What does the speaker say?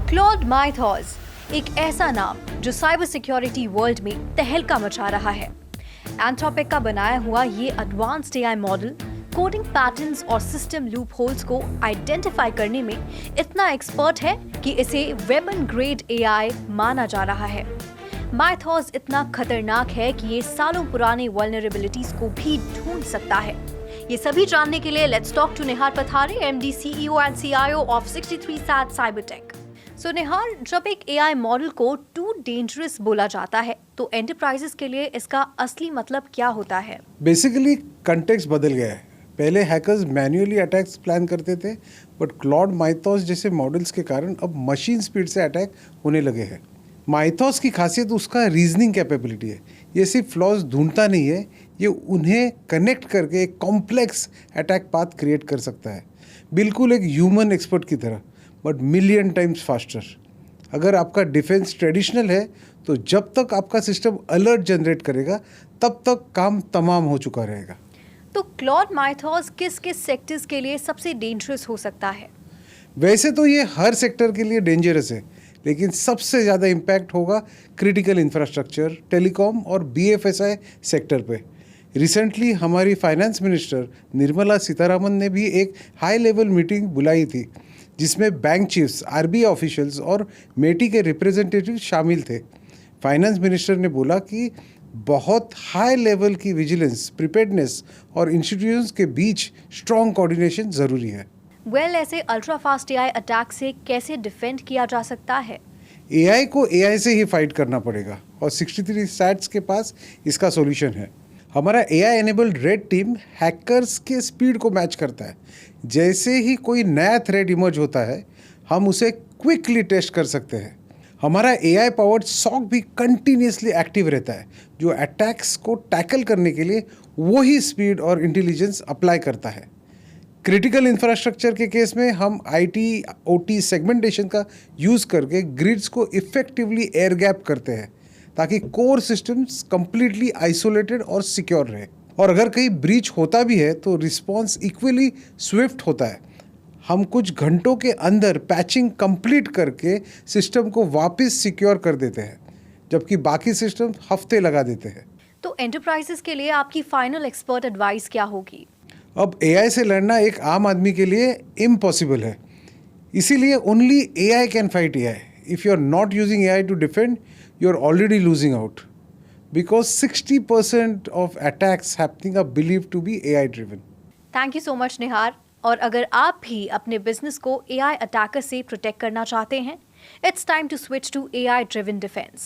Claude Mythos एक ऐसा नाम जो साइबर सिक्योरिटी वर्ल्ड में तहलका मचा रहा है। एंथ्रोपिक का बनाया हुआ ये advanced AI model coding patterns और सिस्टम लूप होल्स को आइडेंटिफाई करने में इतना एक्सपर्ट है कि इसे वेपन ग्रेड एआई माना जा रहा है। माइथॉस इतना खतरनाक है कि ये सालों पुराने वल्नरेबिलिटीज को भी ढूंढ सकता है। ये सभी जानने के लिए let's talk to Nihar Pathare, MD, CEO and CIO of 63SAT Cybertech. So Nihar, जब एक एआई मॉडल को टू डेंजरस बोला जाता है तो एंटरप्राइजेस के लिए इसका असली मतलब क्या होता है? बेसिकली कंटेक्स्ट बदल गया है। पहले हैकर्स मैन्युअली अटैक्स प्लान करते थे, बट क्लॉड माइथॉस जैसे मॉडल्स के कारण अब मशीन स्पीड से अटैक होने लगे हैं। माइथॉस की खासियत उसका रीजनिंग कैपेबिलिटी है। ये सिर्फ फ्लॉज ढूंढता नहीं है, ये उन्हें कनेक्ट करके एक कॉम्प्लेक्स अटैक पाथ क्रिएट कर सकता है, बिल्कुल एक ह्यूमन एक्सपर्ट की तरह, बट मिलियन टाइम्स फास्टर। अगर आपका डिफेंस ट्रेडिशनल है तो जब तक आपका सिस्टम अलर्ट जनरेट करेगा तब तक काम तमाम हो चुका रहेगा। तो क्लॉड माइथॉस किस किस सेक्टर्स के लिए सबसे डेंजरस हो सकता है? वैसे तो ये हर सेक्टर के लिए डेंजरस है, लेकिन सबसे ज़्यादा इम्पैक्ट होगा क्रिटिकल इंफ्रास्ट्रक्चर, टेलीकॉम और बीएफएसआई सेक्टर पे। रिसेंटली हमारी फाइनेंस मिनिस्टर निर्मला सीतारामन ने भी एक हाई लेवल मीटिंग बुलाई थी, जिसमें बैंक चीफ्स, आरबीआई ऑफिशियल्स और मेटी के रिप्रेजेंटेटिव शामिल थे। फाइनेंस मिनिस्टर ने बोला कि बहुत हाई लेवल की विजिलेंस, प्रिपेयर्डनेस और इंस्टीट्यूशंस के बीच स्ट्रॉन्ग कोऑर्डिनेशन ज़रूरी है। ऐसे अल्ट्रा फास्ट एआई अटैक से कैसे डिफेंड किया जा सकता है? एआई को एआई से ही फाइट करना पड़ेगा और 63SATs के पास इसका सॉल्यूशन है। हमारा AI enabled red team hackers के स्पीड को मैच करता है। जैसे ही कोई नया थ्रेट इमर्ज होता है, हम उसे क्विकली टेस्ट कर सकते हैं। हमारा एआई पावर्ड सॉक भी कंटिन्यूसली एक्टिव रहता है, जो अटैक्स को टैकल करने के लिए वही स्पीड और इंटेलिजेंस अप्लाई करता है। क्रिटिकल इंफ्रास्ट्रक्चर के केस में हम आईटी ओटी सेगमेंटेशन का यूज़ करके ग्रिड्स को इफेक्टिवली एयर गैप करते हैं, ताकि कोर सिस्टम्स कंप्लीटली आइसोलेटेड और सिक्योर रहे। और अगर कहीं ब्रीच होता भी है तो रिस्पॉन्स इक्वली स्विफ्ट होता है। हम कुछ घंटों के अंदर पैचिंग कंप्लीट करके सिस्टम को वापस सिक्योर कर देते हैं, जबकि बाकी सिस्टम हफ्ते लगा देते हैं। तो एंटरप्राइजेस के लिए आपकी फाइनल एक्सपर्ट एडवाइस क्या होगी? अब एआई से लड़ना एक आम आदमी के लिए इम्पॉसिबल है, इसीलिए only AI can fight AI. If you are not using AI to defend, you are already losing out, because 60% of attacks happening are believed to be AI driven. Thank you so much Nihar. और अगर आप भी अपने business को AI attacker से protect करना चाहते हैं, it's time to switch to AI driven defence.